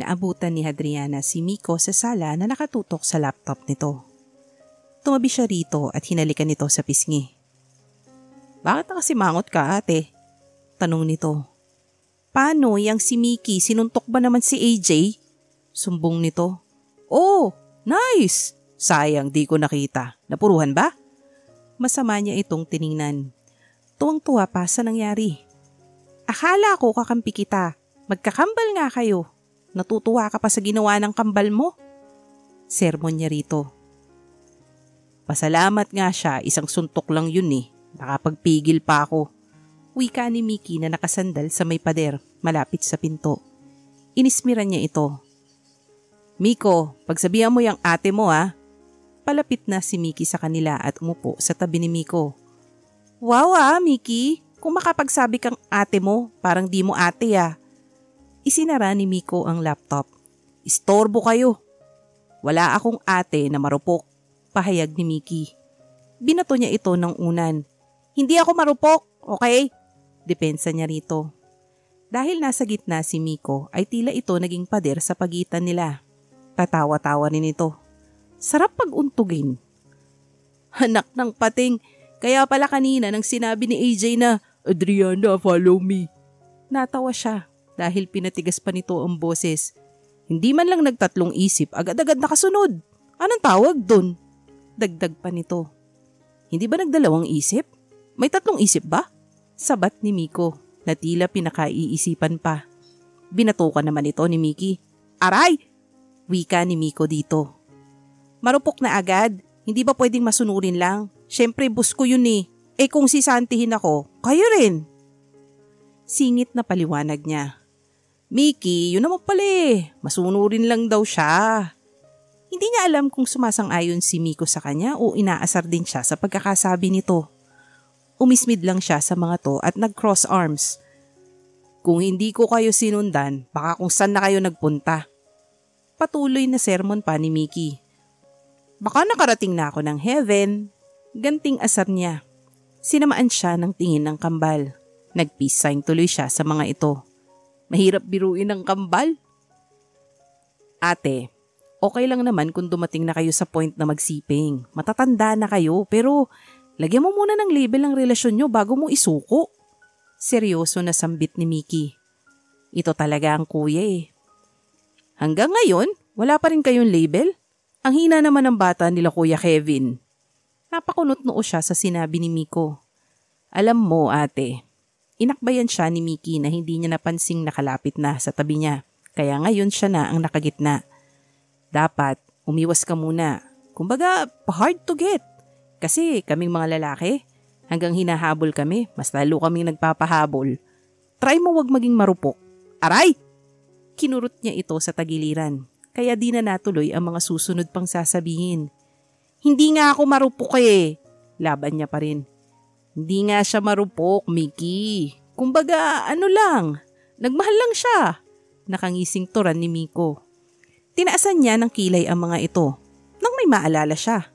Naabutan ni Hadriana si Miko sa sala na nakatutok sa laptop nito. Tumabi siya rito at hinalikan nito sa pisngi. "Bakit nakasimangot ka, ate?" tanong nito. "Paano yang si Mickey, sinuntok ba naman si AJ?" sumbong nito. "Oh, nice! Sayang di ko nakita. Napuruhan ba?" Masama niya itong tiningnan. Tuwang-tuwa pa sa nangyari. "Akala ko kakampi kita. Magkakambal nga kayo. Natutuwa ka pa sa ginawa ng kambal mo?" Sermon niya rito. "Pasalamat nga siya, isang suntok lang yun eh. Nakapagpigil pa ako." Wika ni Mickey na nakasandal sa may pader, malapit sa pinto. Inismiran niya ito. "Miko, pagsabihan mo yung ate mo ah." Palapit na si Mickey sa kanila at umupo sa tabi ni Miko. "Wow Mickey, kung makapagsabi kang ate mo, parang di mo ate ah." Isinara ni Miko ang laptop. "Istorbo kayo. Wala akong ate na marupok," pahayag ni Mickey. Binato niya ito ng unan. "Hindi ako marupok, okay?" Depensa niya rito. Dahil nasa gitna si Miko ay tila ito naging pader sa pagitan nila. Tatawa-tawa rin ito. Sarap pag-untugin. "Anak ng pating, kaya pala kanina nang sinabi ni AJ na, 'Adriana, follow me.'" Natawa siya dahil pinatigas pa nito ang boses. "Hindi man lang nagtatlong isip, agad-agad nakasunod. Anong tawag dun?" Dagdag pa nito. "Hindi ba nagdalawang isip? May tatlong isip ba?" Sabat ni Miko na tila pinakaiisipan pa. Binatukan naman ito ni Mickey. "Aray!" Wika ni Miko dito. "Marupok na agad. Hindi ba pwedeng masunurin lang? Syempre bus ko yun eh. Eh kung sisantihin ako, kayo rin." Singit na paliwanag niya. "Mickey, yun naman pala eh. Masunurin lang daw siya." Hindi niya alam kung sumasang-ayon si Miko sa kanya o inaasar din siya sa pagkakasabi nito. Umismid lang siya sa mga to at nag-cross arms. "Kung hindi ko kayo sinundan, baka kung saan na kayo nagpunta." Patuloy na sermon pa ni Mickey. "Baka nakarating na ako ng heaven." Ganting asar niya. Sinamaan siya ng tingin ng kambal. Nag-peace sign tuloy siya sa mga ito. Mahirap biruin ng kambal. "Ate, okay lang naman kung dumating na kayo sa point na magsiping. Matatanda na kayo pero lagyan mo muna ng label ng relasyon nyo bago mo isuko." Seryoso na sambit ni Mickey. Ito talaga ang kuya eh. "Hanggang ngayon, wala pa rin kayong label? Ang hina naman ng bata nila Kuya Kevin." Napakunot-noo siya sa sinabi ni Miko. "Alam mo ate," inakbayan siya ni Mickey na hindi niya napansing nakalapit na sa tabi niya, kaya ngayon siya na ang nakagitna. "Dapat, umiwas ka muna. Kumbaga, hard to get. Kasi kaming mga lalaki, hanggang hinahabol kami, mas lalo kaming nagpapahabol. Try mo wag maging marupok." "Aray!" Kinurot niya ito sa tagiliran, kaya di na natuloy ang mga susunod pang sasabihin. "Hindi nga ako marupok eh." Laban niya pa rin. "Hindi nga siya marupok, Mickey. Kumbaga, ano lang, nagmahal lang siya." Nakangising turan ni Miko. Tinaasan niya ng kilay ang mga ito, nang may maalala siya.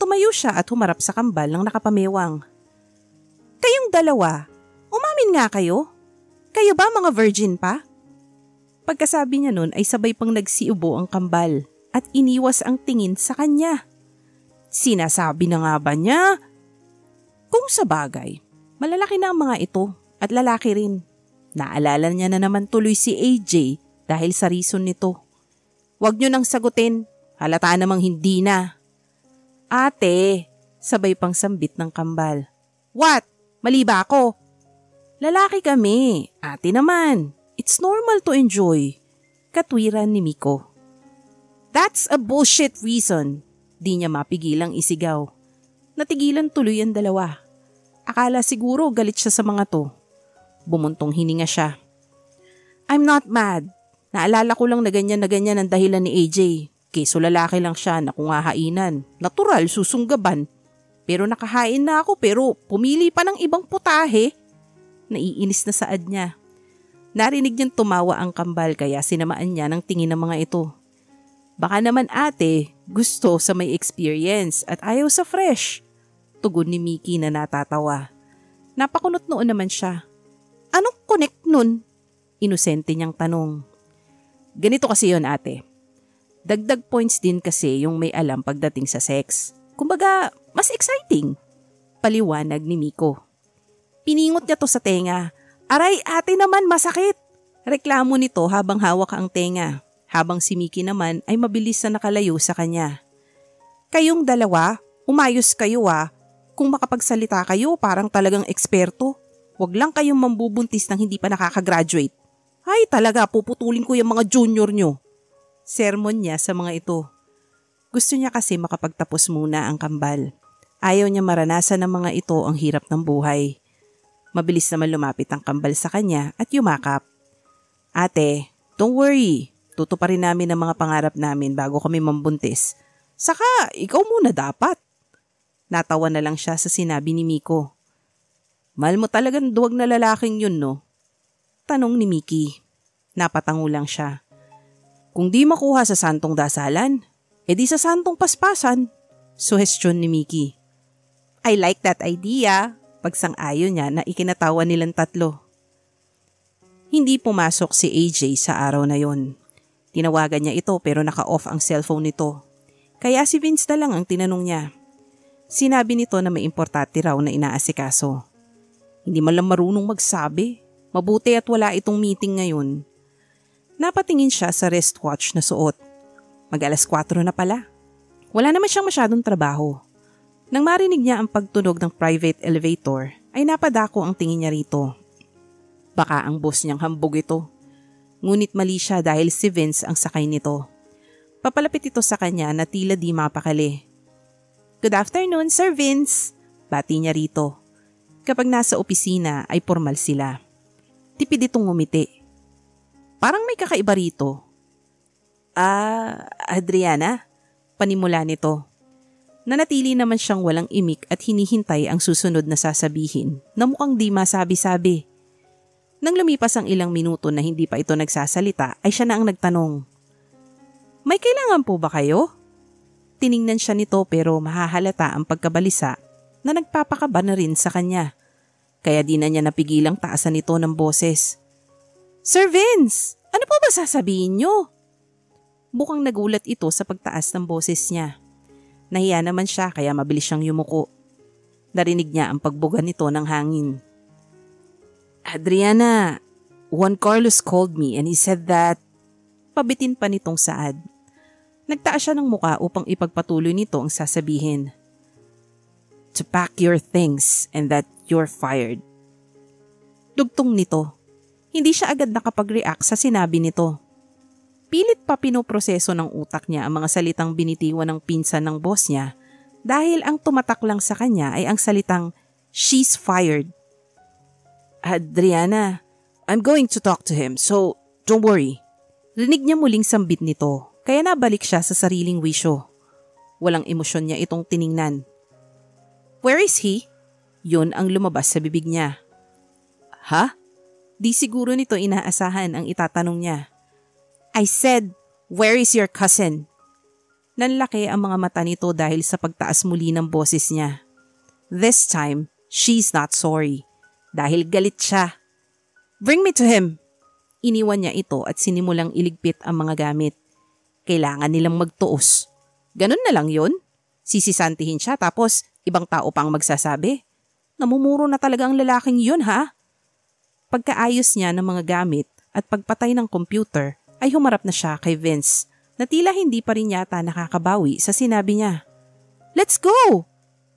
Tumayo siya at humarap sa kambal ng nakapamewang. "Kayong dalawa, umamin nga kayo? Kayo ba mga virgin pa?" Pagkasabi niya nun ay sabay pang nagsiubo ang kambal at iniwas ang tingin sa kanya. Sinasabi na nga ba niya? Kung sa bagay, malalaki na ang mga ito at lalaki rin. Naalala niya na naman tuloy si AJ dahil sa reason nito. "Huwag niyo nang sagutin, halata namang hindi na." "Ate," sabay pang sambit ng kambal. "What? Mali ba ako?" "Lalaki kami, ate naman. It's normal to enjoy." Katwiran ni Miko. "That's a bullshit reason." Di niya mapigilang isigaw. Natigilan tuloy ang dalawa. Akala siguro galit siya sa mga to. Bumuntong hininga siya. "I'm not mad. Naalala ko lang na ganyan ang dahilan ni AJ. Keso lalaki lang siya na kung hahainan. Natural, susunggaban. Pero nakahain na ako pero pumili pa ng ibang putahe." Naiinis na saad niya. Narinig niyang tumawa ang kambal kaya sinamaan niya ng tingin ng mga ito. "Baka naman ate, gusto sa may experience at ayaw sa fresh." Tugon ni Mickey na natatawa. Napakunot noon naman siya. "Anong connect nun?" Inosente niyang tanong. Ganito kasi yon ate. Dagdag points din kasi yung may alam pagdating sa sex. Kumbaga, mas exciting. Paliwanag ni Miko. Piningot niya to sa tenga. Aray ate naman masakit. Reklamo nito habang hawak ang tenga. Habang si Miki naman ay mabilis na nakalayo sa kanya. Kayong dalawa, umayos kayo ah. Kung makapagsalita kayo parang talagang eksperto. Huwag lang kayong mambubuntis nang hindi pa nakakagraduate. Ay talaga puputulin ko yung mga junior nyo. Sermon niya sa mga ito. Gusto niya kasi makapagtapos muna ang kambal. Ayaw niya maranasan ng mga ito ang hirap ng buhay. Mabilis naman lumapit ang kambal sa kanya at yumakap. Ate, don't worry. Tutuparin namin ang mga pangarap namin bago kami mambuntis. Saka, ikaw muna dapat. Natawa na lang siya sa sinabi ni Miko. Mahal mo talagang duwag na lalaking yun, no? Tanong ni Miki. Napatango lang siya. Kung di makuha sa santong dasalan, edi sa santong paspasan. Suhestyon ni Miki. I like that idea. Pagsang-ayon niya na ikinatawa nilang tatlo. Hindi pumasok si AJ sa araw na yon. Tinawagan niya ito pero naka-off ang cellphone nito. Kaya si Vince na lang ang tinanong niya. Sinabi nito na may importante raw na inaasikaso. Hindi man lang marunong magsabi. Mabuti at wala itong meeting ngayon. Napatingin siya sa wristwatch na suot. Mag-alas 4 na pala. Wala naman siyang masyadong trabaho. Nang marinig niya ang pagtunog ng private elevator, ay napadako ang tingin niya rito. Baka ang boss niyang hambog ito. Ngunit mali siya dahil si Vince ang sakay nito. Papalapit ito sa kanya na tila di mapakali. Good afternoon, Sir Vince. Bati niya rito. Kapag nasa opisina ay formal sila. Tipid itong ngumiti. Parang may kakaiba rito. Adriana? Panimula nito. Nanatili naman siyang walang imik at hinihintay ang susunod na sasabihin na mukhang di masabi-sabi. Nang lumipas ang ilang minuto na hindi pa ito nagsasalita ay siya na ang nagtanong. May kailangan po ba kayo? Tiningnan siya nito pero mahahalata ang pagkabalisa na nagpapakaba na rin sa kanya. Kaya di na niya napigilang taasan ito ng boses. Sir Vince, ano po ba sasabihin niyo? Bukang nagulat ito sa pagtaas ng boses niya. Nahiya naman siya kaya mabilis siyang yumuko. Narinig niya ang pagbuga nito ng hangin. Adriana, Juan Carlos called me and he said that... Pabitin pa nitong saad. Nagtaas siya ng muka upang ipagpatuloy nito ang sasabihin. To pack your things and that you're fired. Dugtong nito. Hindi siya agad nakapag-react sa sinabi nito. Pilit pa pinoproseso ng utak niya ang mga salitang binitiwan ng pinsan ng boss niya dahil ang tumatak lang sa kanya ay ang salitang, she's fired. Adriana, I'm going to talk to him so don't worry. Rinig niya muling sambit nito kaya nabalik siya sa sariling wisyo. Walang emosyon niya itong tiningnan. Where is he? Yun ang lumabas sa bibig niya. Ha? Di siguro nito inaasahan ang itatanong niya. I said, where is your cousin? Nanlaki ang mga mata nito dahil sa pagtaas muli ng boses niya. This time, she's not sorry. Dahil galit siya. Bring me to him. Iniwan niya ito at sinimulang iligpit ang mga gamit. Kailangan nilang magtuos. Ganun na lang yun. Sisisantihin siya tapos ibang tao pang magsasabi. Namumuro na talaga ang lalaking yun ha? Pagkaayos niya ng mga gamit at pagpatay ng computer ay humarap na siya kay Vince na tila hindi pa rin yata nakakabawi sa sinabi niya. Let's go!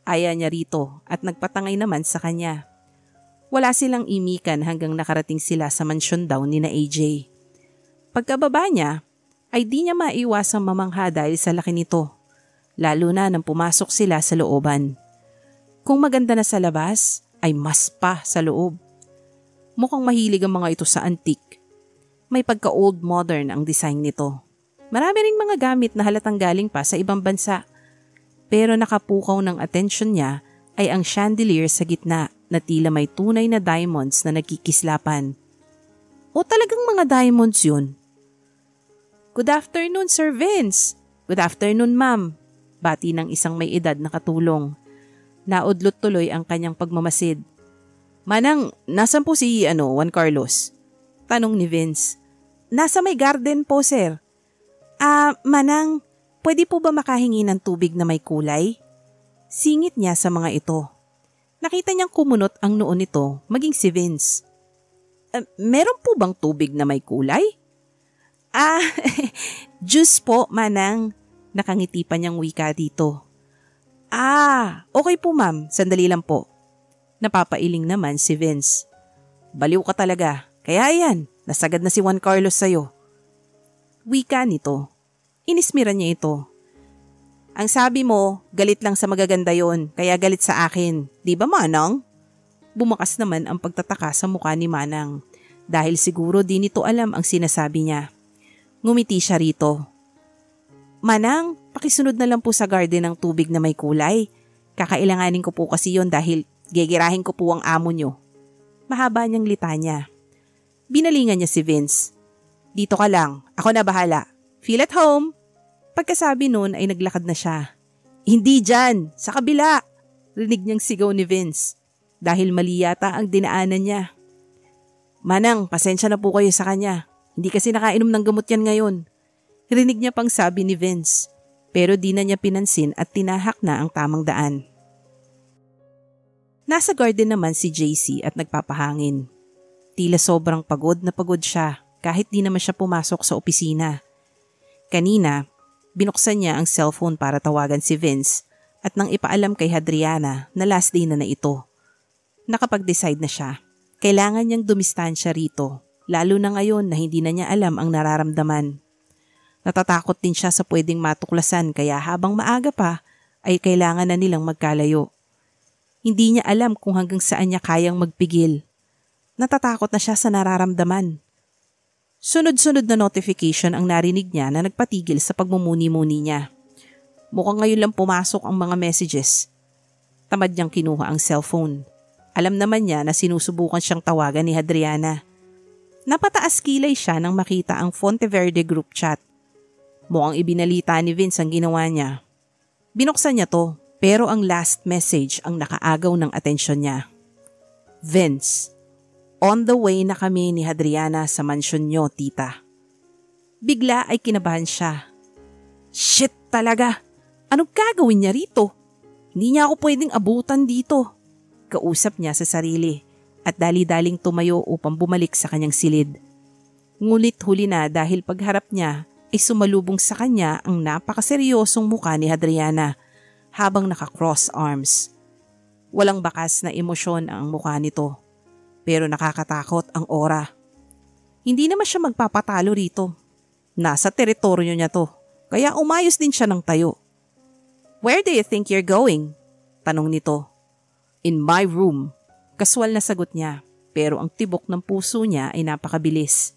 Aya niya rito at nagpatangay naman sa kanya. Wala silang imikan hanggang nakarating sila sa mansyon daw ni na AJ. Pagkababa niya, ay di niya maiwasang mamangha dahil sa laki nito, lalo na nang pumasok sila sa looban. Kung maganda na sa labas, ay mas pa sa loob. Mukhang mahilig ang mga ito sa antique. May pagka-old modern ang design nito. Marami ring mga gamit na halatang galing pa sa ibang bansa. Pero nakapukaw ng atensyon niya ay ang chandelier sa gitna na tila may tunay na diamonds na nagkikislapan. O talagang mga diamonds yun? Good afternoon, Sir Vince. Good afternoon, ma'am. Bati ng isang may edad na katulong. Naudlot tuloy ang kanyang pagmamasid. Manang, nasan po si Juan Carlos? Tanong ni Vince. Nasa may garden po, sir. Manang, pwede po ba makahingi ng tubig na may kulay? Singit niya sa mga ito. Nakita niyang kumunot ang noo nito, maging si Vince. Meron po bang tubig na may kulay? Juice po, Manang. Nakangiti pa niyang wika dito. Okay po ma'am, sandali lang po. Napapailing naman si Vince. Baliw ka talaga, kaya yan, nasagad na si Juan Carlos sa'yo. Wika nito. Inismira niya ito. Ang sabi mo, galit lang sa magaganda yon, kaya galit sa akin. Di ba, Manang? Bumakas naman ang pagtataka sa mukha ni Manang dahil siguro di nito alam ang sinasabi niya. Ngumiti siya rito. Manang, pakisunod na lang po sa garden ng tubig na may kulay. Kakailanganin ko po kasi yon dahil gegerahin ko po ang amo nyo. Mahaba niyang litanya. Binalingan niya si Vince. Dito ka lang, ako na bahala. Feel at home. Pagkasabi nun ay naglakad na siya. Hindi dyan, sa kabila. Rinig niyang sigaw ni Vince dahil mali yata ang dinaanan niya. Manang, pasensya na po kayo sa kanya. Hindi kasi nakainom ng gamot yan ngayon. Rinig niya pang sabi ni Vince pero di na niya pinansin at tinahak na ang tamang daan. Nasa garden naman si JC at nagpapahangin. Tila sobrang pagod na pagod siya kahit di naman siya pumasok sa opisina. Kanina, binuksan niya ang cellphone para tawagan si Vince at nang ipaalam kay Hadriana na last day na ito. Nakapag-decide na siya. Kailangan niyang dumistansya rito, lalo na ngayon na hindi na niya alam ang nararamdaman. Natatakot din siya sa pwedeng matuklasan kaya habang maaga pa ay kailangan na nilang magkalayo. Hindi niya alam kung hanggang saan niya kayang magpigil. Natatakot na siya sa nararamdaman. Sunod-sunod na notification ang narinig niya na nagpatigil sa pagmumuni-muni niya. Mukhang ngayon lang pumasok ang mga messages. Tamad niyang kinuha ang cellphone. Alam naman niya na sinusubukan siyang tawagan ni Hadriana. Napataas kilay siya nang makita ang Fonteverde group chat. Mukhang ibinalita ni Vince ang ginawa niya. Binuksan niya to pero ang last message ang nakaagaw ng atensyon niya. Vince, on the way na kami ni Hadriana sa mansyon niyo, tita. Bigla ay kinabahan siya. Shit talaga! Anong gagawin niya rito? Hindi niya ako pwedeng abutan dito. Kausap niya sa sarili at dali-daling tumayo upang bumalik sa kanyang silid. Ngunit huli na dahil pagharap niya ay sumalubong sa kanya ang napakaseryosong mukha ni Hadriana habang naka-cross arms. Walang bakas na emosyon ang mukha nito pero nakakatakot ang aura. Hindi naman siya magpapatalo rito. Nasa teritoryo niya to kaya umayos din siya ng tayo. Where do you think you're going? Tanong nito. In my room. Kaswal na sagot niya pero ang tibok ng puso niya ay napakabilis.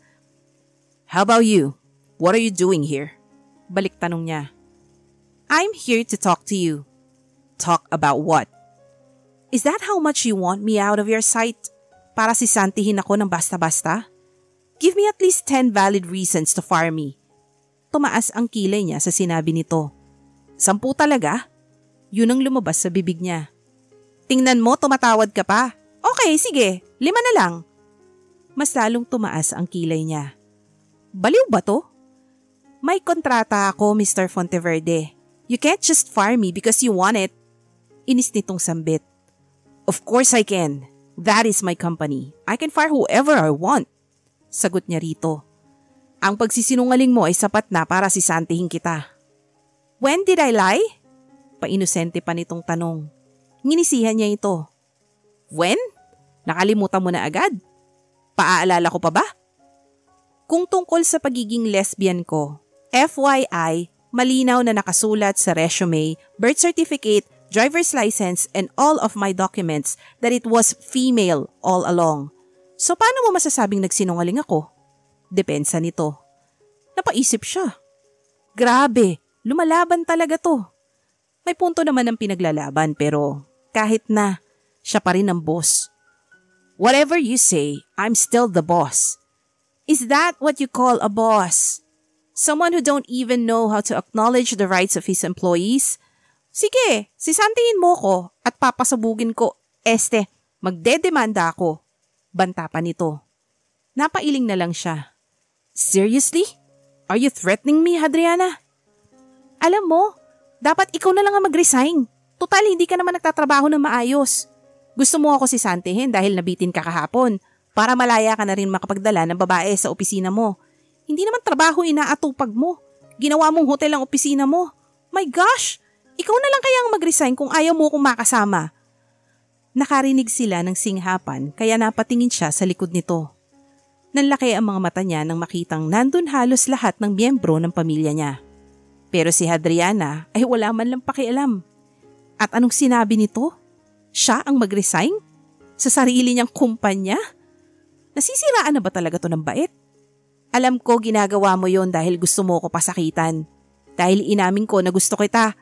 How about you? What are you doing here? Balik tanong niya. I'm here to talk to you. Talk about what? Is that how much you want me out of your sight? Para sisantihin ako ng basta-basta? Give me at least 10 valid reasons to fire me. Tumaas ang kilay niya sa sinabi nito. 10 talaga? Yun ang lumabas sa bibig niya. Tingnan mo, tumatawad ka pa. Okay, sige, 5 na lang. Mas lalong tumaas ang kilay niya. Baliw ba to? May kontrata ako, Mr. Fonteverde. You can't just fire me because you want it. Inis nitong sambit. Of course I can. That is my company. I can fire whoever I want. Sagot niya rito. Ang pagsisinungaling mo ay sapat na para sisantihin kita. When did I lie? Painosente pa nitong tanong. Nginisihan niya ito. When? Nakalimutan mo na agad? Paaalala ko pa ba? Kung tungkol sa pagiging lesbian ko, FYI, malinaw na nakasulat sa resume, birth certificate, driver's license, and all of my documents that it was female all along. So paano mo masasabing nagsinungaling ako? Depensa nito. Napaisip siya. Grabe, lumalaban talaga to. May punto naman ang pinaglalaban pero kahit na, siya pa rin ang boss. Whatever you say, I'm still the boss. Is that what you call a boss? Someone who don't even know how to acknowledge the rights of his employees? Sige, sisantihin mo ko at papasabugin ko. Magdedemanda ako. Banta pa nito. Napailing na lang siya. Seriously? Are you threatening me, Hadriana? Alam mo, dapat ikaw na lang ang mag-resign. Total, hindi ka naman nagtatrabaho ng maayos. Gusto mo ako sisantihin dahil nabitin ka kahapon para malaya ka na rin makapagdala ng babae sa opisina mo. Hindi naman trabaho inaatupag mo. Ginawa mong hotel ang opisina mo. My gosh! Ikaw na lang kaya ang mag-resign kung ayaw mo akong makasama. Nakarinig sila ng singhapan kaya napatingin siya sa likod nito. Nanlaki ang mga mata niya nang makitang nandun halos lahat ng miyembro ng pamilya niya. Pero si Hadriana ay wala man lang pakialam. At anong sinabi nito? Siya ang mag-resign? Sa sarili niyang kumpanya? Nasisiraan na ba talaga to ng bait? Alam ko ginagawa mo yon dahil gusto mo ko pasakitan. Dahil inamin ko na gusto kita.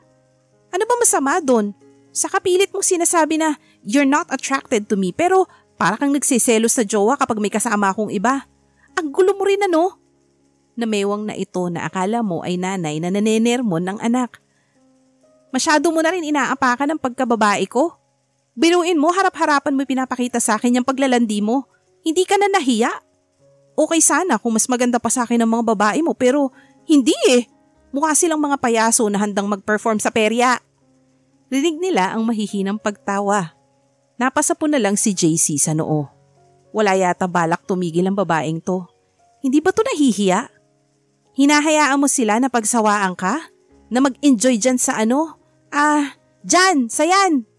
Ano ba masama doon? Sa kapilit mong sinasabi na you're not attracted to me pero para kang nagsiselos sa jowa kapag may kasama akong iba. Ang gulo mo rin ano? Namewang na ito na akala mo ay nanay na nanenermon ng anak. Masyado mo na rin inaapakan ang pagkababae ko. Biruin mo harap-harapan mo pinapakita sa akin yung paglalandi mo. Hindi ka na nahiya. Okay sana kung mas maganda pa sa akin ang mga babae mo pero hindi eh. Mukha silang mga payaso na handang mag-perform sa perya. Rinig nila ang mahihinang pagtawa. Napasa po na lang si JC sa noo. Wala yata balak tumigil ang babaeng to. Hindi ba to nahihiya? Hinahayaan mo sila na pagsawaan ka? Na mag-enjoy dyan sa ano? Dyan, sayan!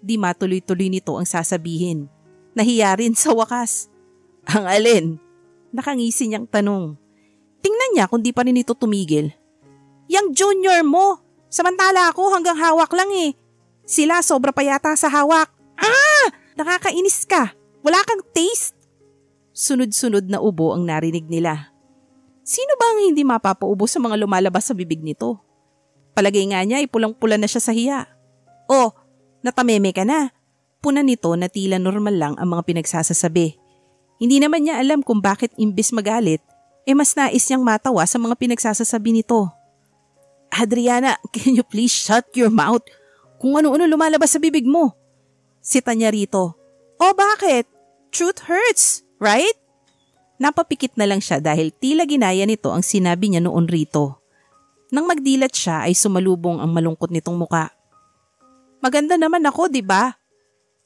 Di matuloy-tuloy nito ang sasabihin. Nahiya rin sa wakas. Ang alin? Nakangisi niyang tanong. Tingnan niya kung di pa rin ito tumigil. Yang junior mo! Samantala ako hanggang hawak lang eh. Sila sobra pa yata sa hawak. Nakakainis ka. Wala kang taste. Sunod-sunod na ubo ang narinig nila. Sino ba ang hindi mapapaubo sa mga lumalabas sa bibig nito? Palagay nga niya ay pulang-pula na siya sa hiya. Oh, natameme ka na. Puna nito na tila normal lang ang mga pinagsasasabi. Hindi naman niya alam kung bakit imbis magalit, mas nais niyang matawa sa mga pinagsasasabi nito. Hadriana, can you please shut your mouth? Kung ano-ano lumalabas sa bibig mo. Sita niya rito. Oh, bakit? Truth hurts, right? Napapikit na lang siya dahil tila ginaya nito ang sinabi niya noon rito. Nang magdilat siya ay sumalubong ang malungkot nitong muka. Maganda naman ako, di ba?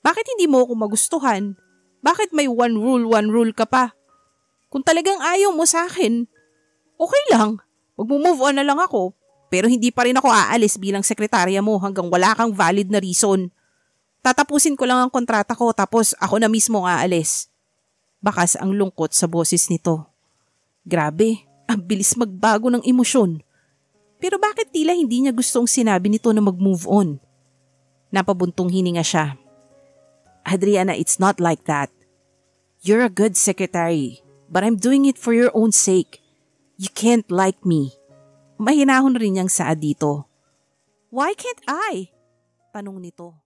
Bakit hindi mo ako magustuhan? Bakit may one rule ka pa? Kung talagang ayaw mo sa akin, okay lang. Mag-move on na lang ako. Pero hindi pa rin ako aalis bilang sekretarya mo hanggang wala kang valid na reason. Tatapusin ko lang ang kontrata ko tapos ako na mismo aalis. Bakas ang lungkot sa boses nito. Grabe, ang bilis magbago ng emosyon. Pero bakit tila hindi niya gustong sinabi nito na mag-move on? Napabuntong hininga siya. Hadriana, it's not like that. You're a good secretary, but I'm doing it for your own sake. You can't like me. Mahinahon rin niyang saad dito. Why can't I? Tanong nito.